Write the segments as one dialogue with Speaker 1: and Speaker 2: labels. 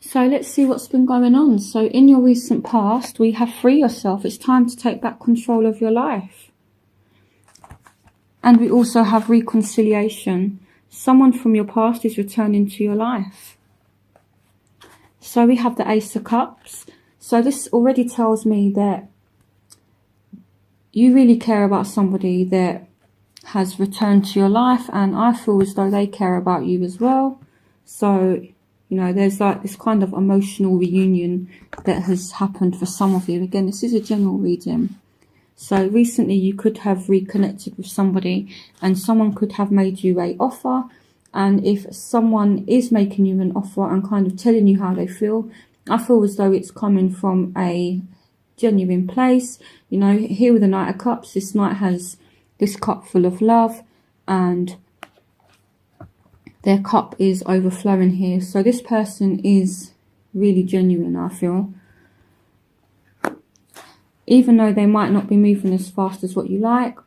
Speaker 1: So let's see what's been going on. So in your recent past, we have free yourself. It's time to take back control of your life. And we also have reconciliation. Someone from your past is returning to your life. So we have the Ace of Cups. So this already tells me that you really care about somebody that has returned to your life, and I feel as though they care about you as well. So, you know, there's like this kind of emotional reunion that has happened for some of you. Again, this is a general reading. So recently you could have reconnected with somebody, and someone could have made you an offer. And if someone is making you an offer and kind of telling you how they feel, I feel as though it's coming from a genuine place. You know, here with the Knight of Cups, this knight has this cup full of love, and their cup is overflowing here. So this person is really genuine, I feel. Even though they might not be moving as fast as what you like,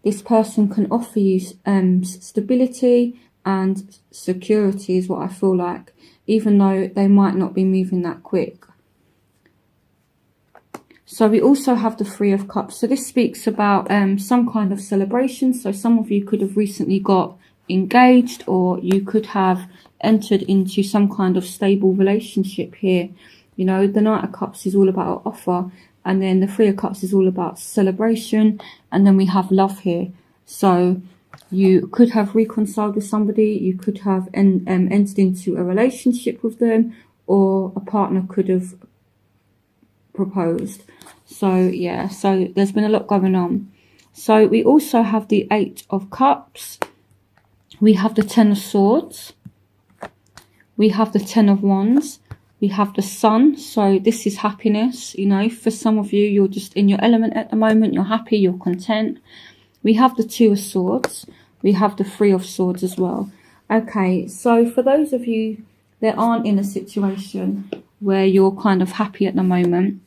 Speaker 1: this person can offer you stability and security is what I feel like, even though they might not be moving that quick. So we also have the Three of Cups. So this speaks about some kind of celebration. So some of you could have recently got engaged, or you could have entered into some kind of stable relationship here. You know, the Knight of Cups is all about an offer, and then the Three of Cups is all about celebration, and then we have love here. So you could have reconciled with somebody, you could have entered into a relationship with them, or a partner could have proposed. So yeah, so there's been a lot going on. So we also have the Eight of Cups, we have the Ten of Swords, we have the Ten of Wands, we have the Sun. So this is happiness. You know, for some of you, you're just in your element at the moment, you're happy, you're content. We have the Two of Swords, we have the Three of Swords as well. Okay, so for those of you that aren't in a situation where you're kind of happy at the moment,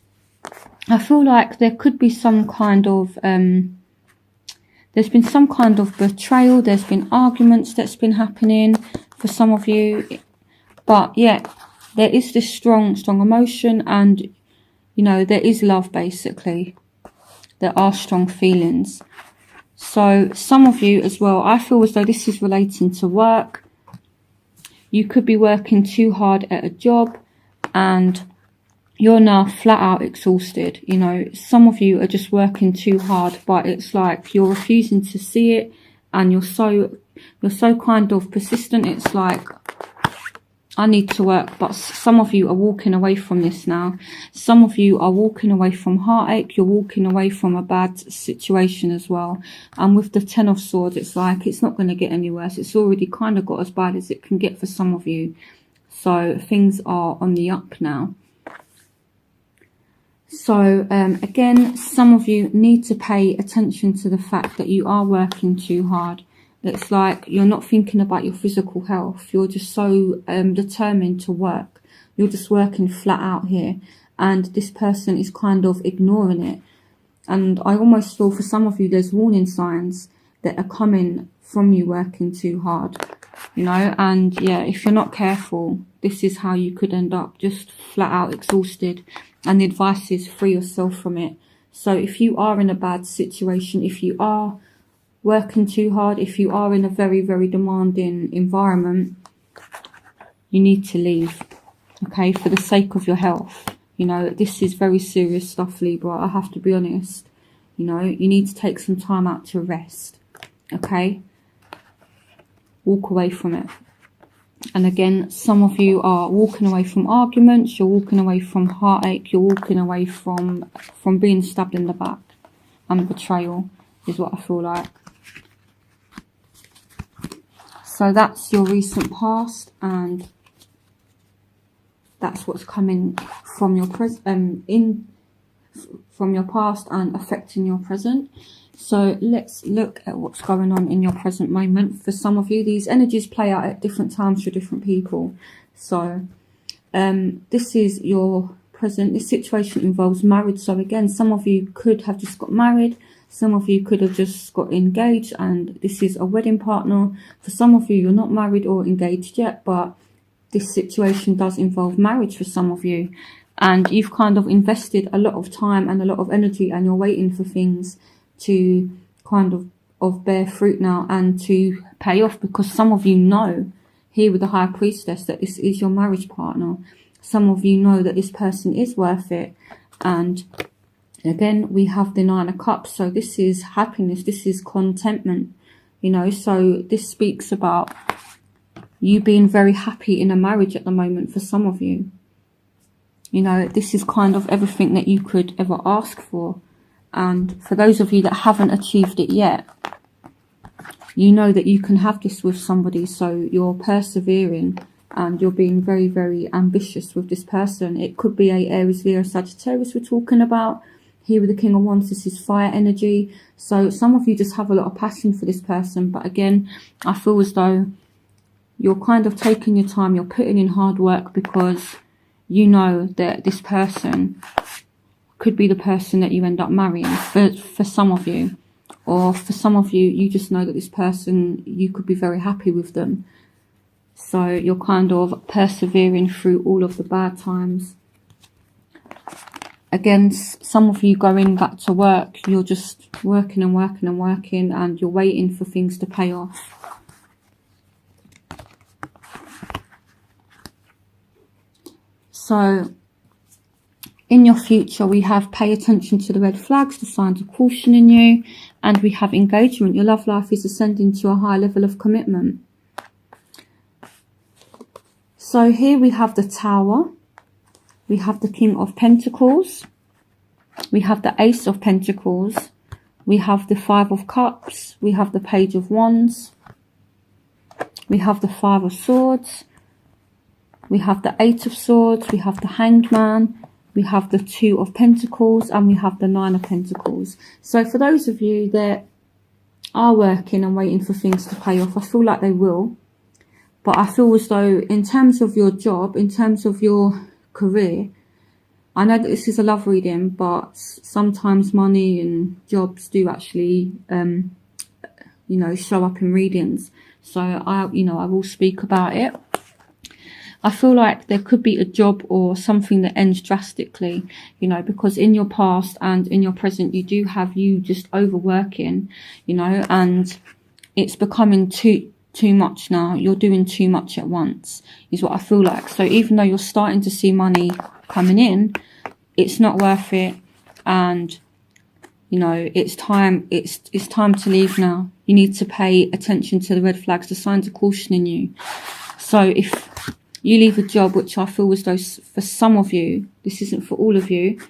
Speaker 1: I feel like there could be some kind of, there's been some kind of betrayal, there's been arguments that's been happening for some of you. But yeah, there is this strong emotion, and, you know, there is love basically. There are strong feelings. So some of you as well, I feel as though this is relating to work. You could be working too hard at a job and you're now flat out exhausted. You know, some of you are just working too hard, but it's like you're refusing to see it, and you're so kind of persistent. It's like, I need to work. But some of you are walking away from this now. Some of you are walking away from heartache. You're walking away from a bad situation as well. And with the Ten of Swords, it's like it's not going to get any worse. It's already kind of got as bad as it can get for some of you. So things are on the up now. So again, some of you need to pay attention to the fact that you are working too hard. It's like you're not thinking about your physical health. You're just so determined to work. You're just working flat out here. And this person is kind of ignoring it. And I almost feel for some of you, there's warning signs that are coming from you working too hard. You know, and yeah, if you're not careful, this is how you could end up, just flat out exhausted. And the advice is free yourself from it. So if you are in a bad situation, if you are working too hard, if you are in a very, very demanding environment, you need to leave, okay, for the sake of your health. You know, this is very serious stuff, Libra, I have to be honest. You know, you need to take some time out to rest, okay? Walk away from it. And again, some of you are walking away from arguments, you're walking away from heartache, you're walking away from being stabbed in the back. And betrayal is what I feel like. So that's your recent past, and that's what's coming from your from your past and affecting your present. So let's look at what's going on in your present moment. For some of you, these energies play out at different times for different people. So this is your present. This situation involves marriage. So again, some of you could have just got married. Some of you could have just got engaged, and this is a wedding partner. For some of you, you're not married or engaged yet, but this situation does involve marriage for some of you, and you've kind of invested a lot of time and a lot of energy, and you're waiting for things to kind of bear fruit now and to pay off, because some of you know here with the High Priestess that this is your marriage partner. Some of you know that this person is worth it. And again, we have the Nine of Cups. So this is happiness. This is contentment, you know. So this speaks about you being very happy in a marriage at the moment for some of you. You know, this is kind of everything that you could ever ask for. And for those of you that haven't achieved it yet, you know that you can have this with somebody. So you're persevering and you're being very, very ambitious with this person. It could be a Aries, Leo, Sagittarius we're talking about. Here with the King of Wands, this is fire energy. So some of you just have a lot of passion for this person. But again, I feel as though you're kind of taking your time. You're putting in hard work because you know that this person could be the person that you end up marrying for some of you. Or for some of you, you just know that this person, you could be very happy with them. So you're kind of persevering through all of the bad times. Again, some of you going back to work, you're just working and working and working, and you're waiting for things to pay off. So in your future, we have pay attention to the red flags, the signs of caution in you, and we have engagement. Your love life is ascending to a high level of commitment. So here we have the Tower, we have the King of Pentacles, we have the Ace of Pentacles, we have the Five of Cups, we have the Page of Wands, we have the Five of Swords, we have the Eight of Swords, we have the Hanged Man, we have the Two of Pentacles, and we have the Nine of Pentacles. So for those of you that are working and waiting for things to pay off, I feel like they will. But I feel as though in terms of your job, in terms of your career, I know that this is a love reading, but sometimes money and jobs do actually, you know, show up in readings. So I will speak about it. I feel like there could be a job or something that ends drastically, you know, because in your past and in your present, you do have you just overworking, you know, and it's becoming too much now. You're doing too much at once is what I feel like. So even though you're starting to see money coming in, it's not worth it. And, you know, it's time to leave now. You need to pay attention to the red flags, the signs of caution in you. So if you leave a job, which I feel as though for some of you, this isn't for all of you,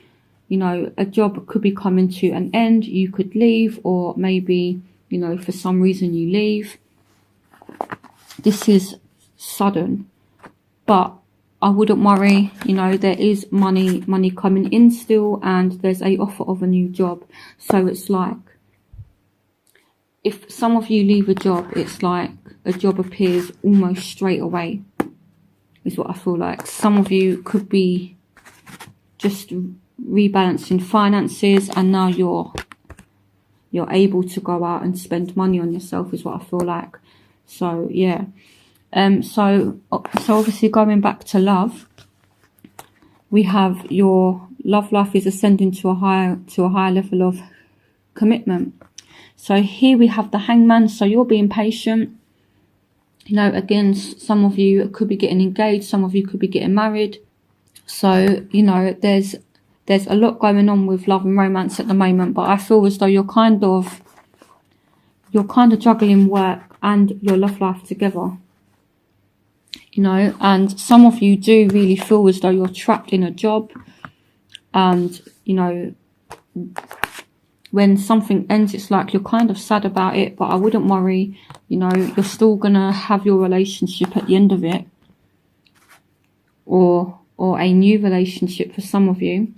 Speaker 1: you know, a job could be coming to an end. You could leave, or maybe, you know, for some reason you leave. This is sudden, but I wouldn't worry. You know, there is money coming in still, and there's a offer of a new job. So it's like, if some of you leave a job, it's like a job appears almost straight away, is what I feel like. Some of you could be just rebalancing finances, and now you're able to go out and spend money on yourself, is what I feel like. So yeah, so obviously going back to love, we have your love life is ascending to a higher level of commitment. So here we have the Hangman. So you're being patient. You know, again, some of you could be getting engaged, some of you could be getting married. So, you know, there's a lot going on with love and romance at the moment, but I feel as though you're kind of juggling work and your love life together. You know, and some of you do really feel as though you're trapped in a job, and, you know, when something ends, it's like you're kind of sad about it, but I wouldn't worry. You know, you're still gonna have your relationship at the end of it, or a new relationship for some of you,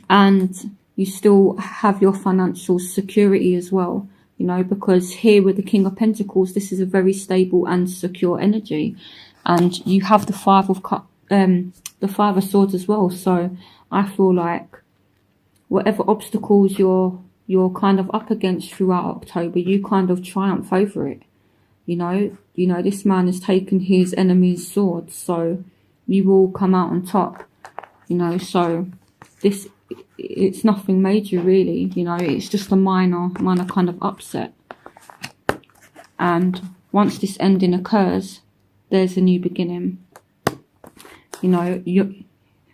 Speaker 1: and you still have your financial security as well. You know, because here with the King of Pentacles, this is a very stable and secure energy, and you have the Five of Swords as well. So I feel like whatever obstacles you're kind of up against throughout October, you kind of triumph over it. You know, this man has taken his enemy's sword, so you will come out on top. You know, so it's nothing major really. You know, it's just a minor kind of upset. And once this ending occurs, there's a new beginning. You know, you're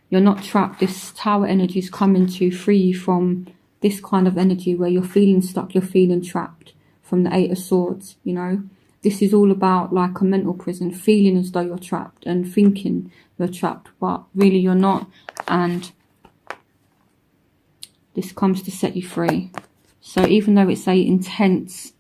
Speaker 1: not trapped. This Tower energy is coming to free you from this kind of energy where you're feeling stuck, you're feeling trapped, from the Eight of Swords. You know, this is all about like a mental prison, feeling as though you're trapped and thinking you're trapped, but really you're not. And this comes to set you free. So even though it's a intense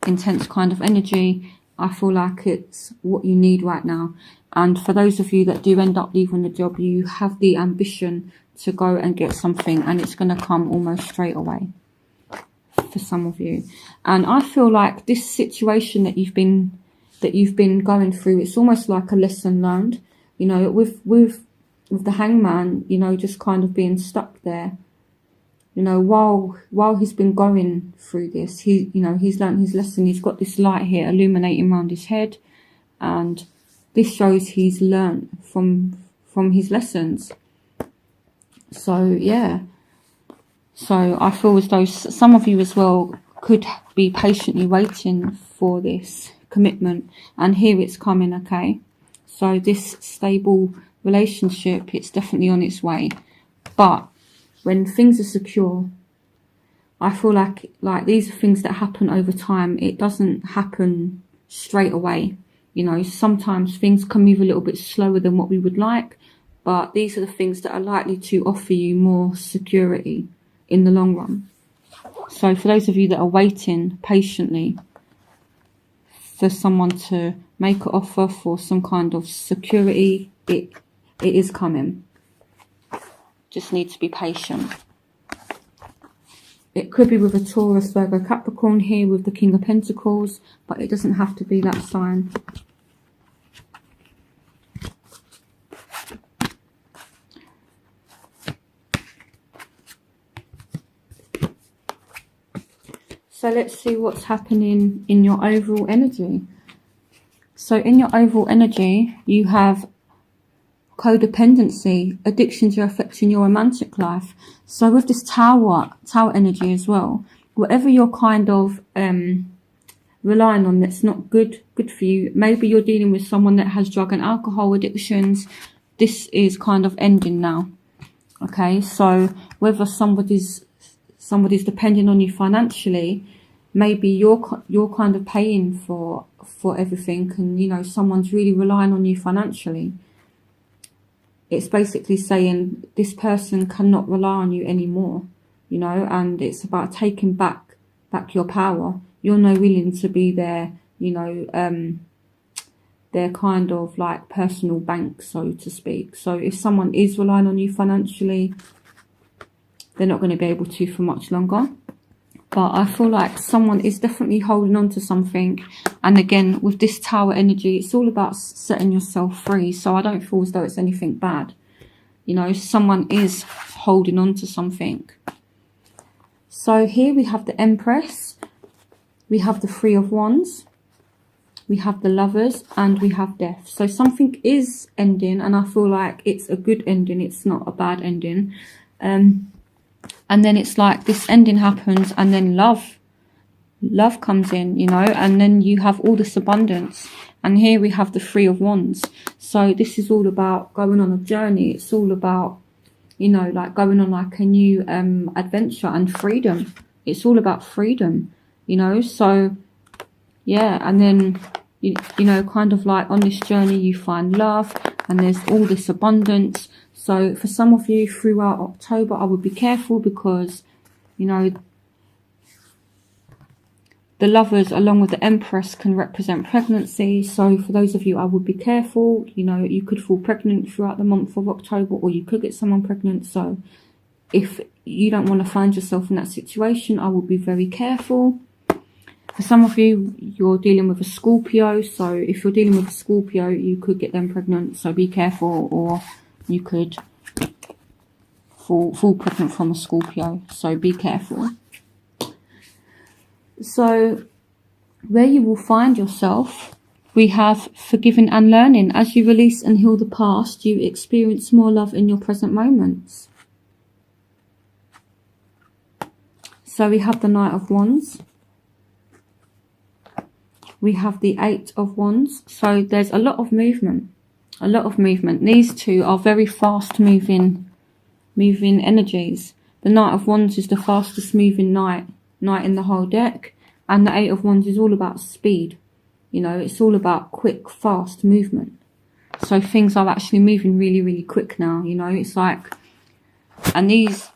Speaker 1: kind of energy, I feel like it's what you need right now. And for those of you that do end up leaving the job, you have the ambition to go and get something, and it's going to come almost straight away for some of you. And I feel like this situation that you've been going through, it's almost like a lesson learned. You know, with the Hangman, you know, just kind of being stuck there. You know, while he's been going through this, he's learned his lesson. He's got this light here illuminating around his head, and this shows he's learned from his lessons. So yeah, so I feel as though some of you as well could be patiently waiting for this commitment, and here it's coming. Okay, so this stable relationship, it's definitely on its way. But when things are secure, I feel like these are things that happen over time. It doesn't happen straight away. You know, sometimes things can move a little bit slower than what we would like, but these are the things that are likely to offer you more security in the long run. So for those of you that are waiting patiently for someone to make an offer for some kind of security, it is coming. Just need to be patient. It could be with a Taurus, Virgo, Capricorn here with the King of Pentacles, but it doesn't have to be that sign. So let's see what's happening in your overall energy. So in your overall energy, you have codependency. Addictions are affecting your romantic life. So with this tower energy as well, whatever you're kind of relying on that's not good for you, maybe you're dealing with someone that has drug and alcohol addictions, this is kind of ending now. Okay, so whether somebody's depending on you financially, maybe you're kind of paying for everything, and you know someone's really relying on you financially. It's basically saying this person cannot rely on you anymore, you know, and it's about taking back your power. You're no willing to be their, you know, their kind of like personal bank, so to speak. So if someone is relying on you financially, they're not going to be able to for much longer. But I feel like someone is definitely holding on to something. And again, with this Tower energy, it's all about setting yourself free. So I don't feel as though it's anything bad. You know, someone is holding on to something. So here we have the Empress. We have the Three of Wands. We have the Lovers, and we have Death. So something is ending, and I feel like it's a good ending. It's not a bad ending. And then it's like this ending happens, and then love comes in, you know, and then you have all this abundance. And here we have the Three of Wands. So this is all about going on a journey. It's all about, you know, like going on like a new adventure and freedom. It's all about freedom, you know. So yeah, and then you know, kind of like on this journey you find love, and there's all this abundance. So for some of you throughout October, I would be careful because, you know, the Lovers along with the Empress can represent pregnancy. So for those of you, I would be careful. You know, you could fall pregnant throughout the month of October, or you could get someone pregnant. So if you don't want to find yourself in that situation, I would be very careful. For some of you, you're dealing with a Scorpio. So if you're dealing with a Scorpio, you could get them pregnant. So be careful, or you could fall pregnant from a Scorpio. So be careful. So where you will find yourself, we have forgiving and learning. As you release and heal the past, you experience more love in your present moments. So we have the Knight of Wands. We have the Eight of Wands. So there's a lot of movement. A lot of movement. These two are very fast moving energies. The Knight of Wands is the fastest moving knight in the whole deck. And the Eight of Wands is all about speed. You know, it's all about quick, fast movement. So things are actually moving really, really quick now. You know, it's like, and these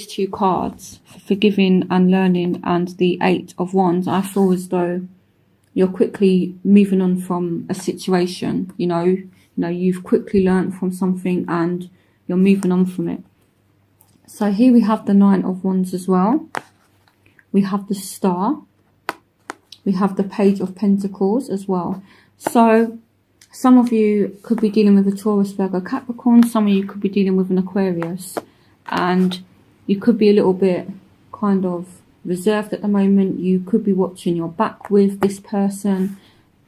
Speaker 1: two cards, forgiving and learning, and the Eight of Wands, I feel as though you're quickly moving on from a situation. You know, you've quickly learned from something and you're moving on from it. So here we have the Nine of Wands as well. We have the Star. We have the Page of Pentacles as well. So some of you could be dealing with a Taurus, Virgo, Capricorn. Some of you could be dealing with an Aquarius. And you could be a little bit kind of reserved at the moment. You could be watching your back with this person.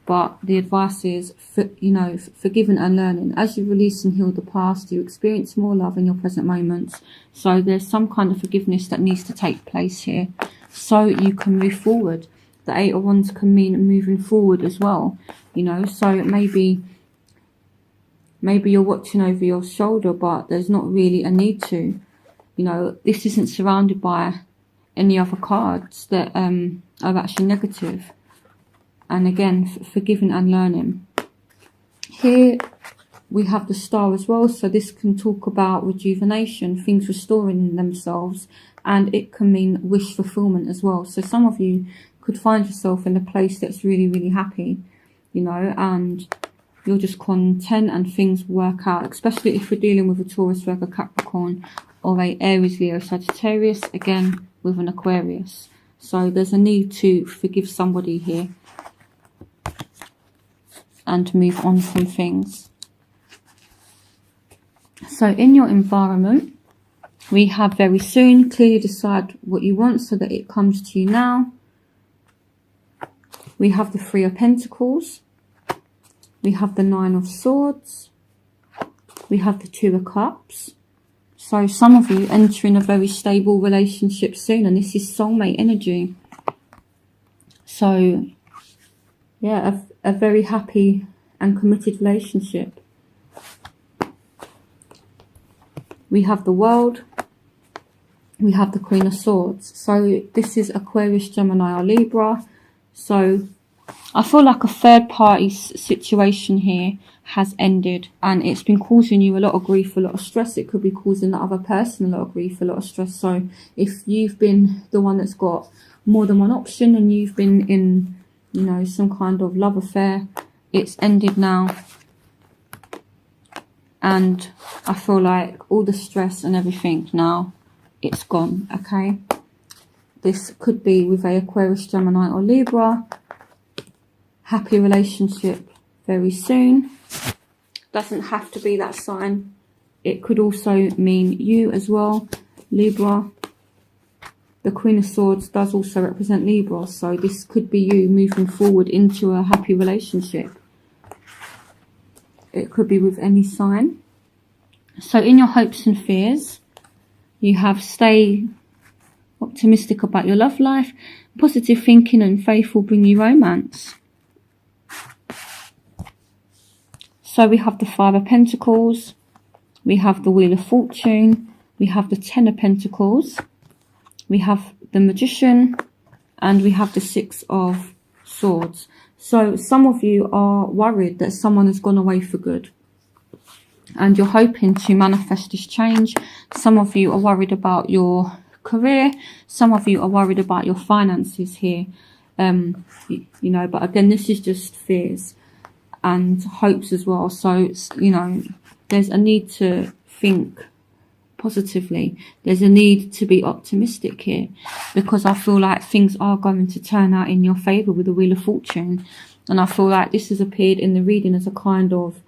Speaker 1: But the advice is, forgiving and learning. As you release and heal the past, you experience more love in your present moments. So there's some kind of forgiveness that needs to take place here, so you can move forward. The Eight of Wands can mean moving forward as well. You know, so maybe you're watching over your shoulder, but there's not really a need to. You know, this isn't surrounded by any other cards that are actually negative. And again, forgiving and learning. Here we have the Star as well. So this can talk about rejuvenation, things restoring themselves. And it can mean wish fulfillment as well. So some of you could find yourself in a place that's really, really happy, you know, and you're just content and things work out. Especially if you're dealing with a Taurus, Virgo, Capricorn, or a Aries, Leo, Sagittarius. Again, with an Aquarius. So there's a need to forgive somebody here and move on from things. So in your environment, we have very soon. Clearly decide what you want so that it comes to you now. We have the Three of Pentacles. We have the Nine of Swords. We have the Two of Cups. So some of you entering a very stable relationship soon, and this is soulmate energy. So yeah, a very happy and committed relationship. We have the World. We have the Queen of Swords. So this is Aquarius, Gemini, or Libra. So I feel like a third party situation here has ended, and it's been causing you a lot of grief, a lot of stress. It could be causing the other person a lot of grief, a lot of stress. So if you've been the one that's got more than one option and you've been in, you know, some kind of love affair, it's ended now. And I feel like all the stress and everything now, it's gone, okay? This could be with a Aquarius, Gemini, or Libra. Happy relationship very soon. Doesn't have to be that sign. It could also mean you as well, Libra. The Queen of Swords does also represent Libra, so this could be you moving forward into a happy relationship. It could be with any sign. So in your hopes and fears, you have stay optimistic about your love life. Positive thinking and faith will bring you romance. So we have the Five of Pentacles. We have the Wheel of Fortune. We have the Ten of Pentacles. We have the Magician. And we have the Six of Swords. So some of you are worried that someone has gone away for good, and you're hoping to manifest this change. Some of you are worried about your career. Some of you are worried about your finances here. You know, but again, this is just fears and hopes as well. So, you know, there's a need to think positively. There's a need to be optimistic here, because I feel like things are going to turn out in your favour with the Wheel of Fortune. And I feel like this has appeared in the reading as a kind of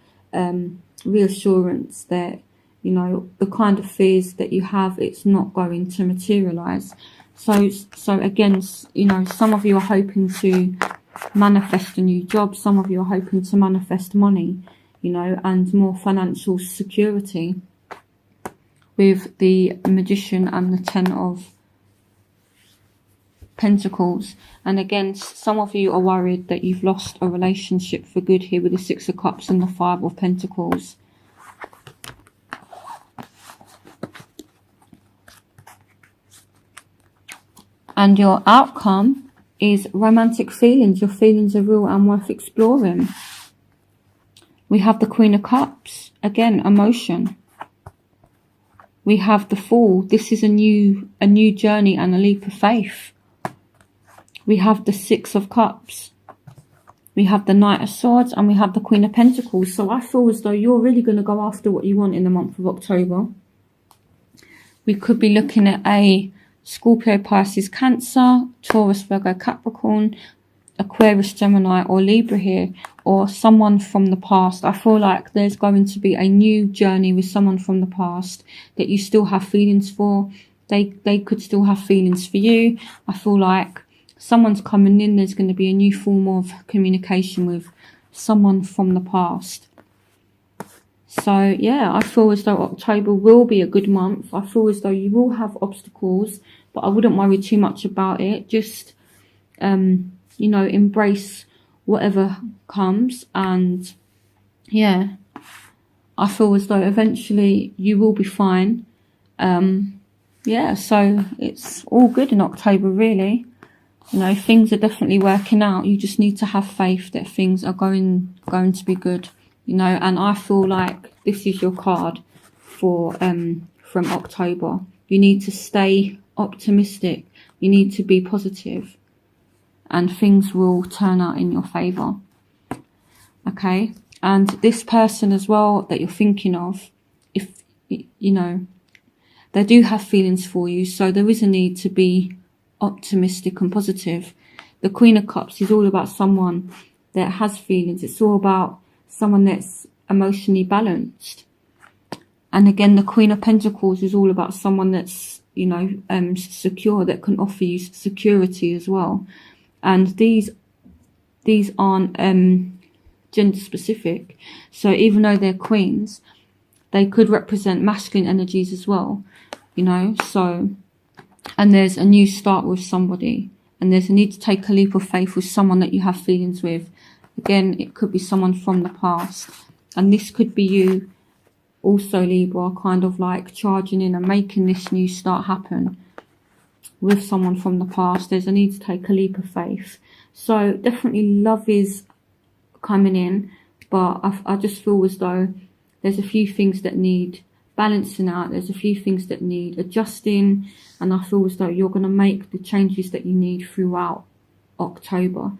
Speaker 1: reassurance that, you know, the kind of fears that you have, it's not going to materialise. So again, you know, some of you are hoping to manifest a new job. Some of you are hoping to manifest money, you know, and more financial security with the Magician and the Ten of Pentacles. And again, some of you are worried that you've lost a relationship for good here with the Six of Cups and the Five of Pentacles. And your outcome is romantic feelings. Your feelings are real and worth exploring. We have the Queen of Cups. Again, emotion. We have the Fool. This is a new journey and a leap of faith. We have the Six of Cups. We have the Knight of Swords, and we have the Queen of Pentacles. So I feel as though you're really going to go after what you want in the month of October. We could be looking at a Scorpio, Pisces, Cancer, Taurus, Virgo, Capricorn, Aquarius, Gemini, or Libra here, or someone from the past. I feel like there's going to be a new journey with someone from the past that you still have feelings for. They could still have feelings for you. I feel like someone's coming in. There's going to be a new form of communication with someone from the past. So yeah, I feel as though October will be a good month. I feel as though you will have obstacles, but I wouldn't worry too much about it. Just, you know, embrace whatever comes. And yeah, I feel as though eventually you will be fine. Yeah, so it's all good in October, really. You know, things are definitely working out. You just need to have faith that things are going to be good. You know, and I feel like this is your card for from October. You need to stay optimistic. You need to be positive, and things will turn out in your favor. Okay, and this person as well that you're thinking of, if you know, they do have feelings for you, so there is a need to be optimistic and positive. The Queen of Cups is all about someone that has feelings. It's all about someone that's emotionally balanced. And again, the Queen of Pentacles is all about someone that's, you know, secure, that can offer you security as well. And these aren't gender specific. So even though they're queens, they could represent masculine energies as well, you know. So, and there's a new start with somebody, and there's a need to take a leap of faith with someone that you have feelings with. Again, it could be someone from the past, and this could be you also, Libra, kind of like charging in and making this new start happen with someone from the past. There's a need to take a leap of faith. So definitely love is coming in, but I just feel as though there's a few things that need balancing out. There's a few things that need adjusting, and I feel as though you're going to make the changes that you need throughout October.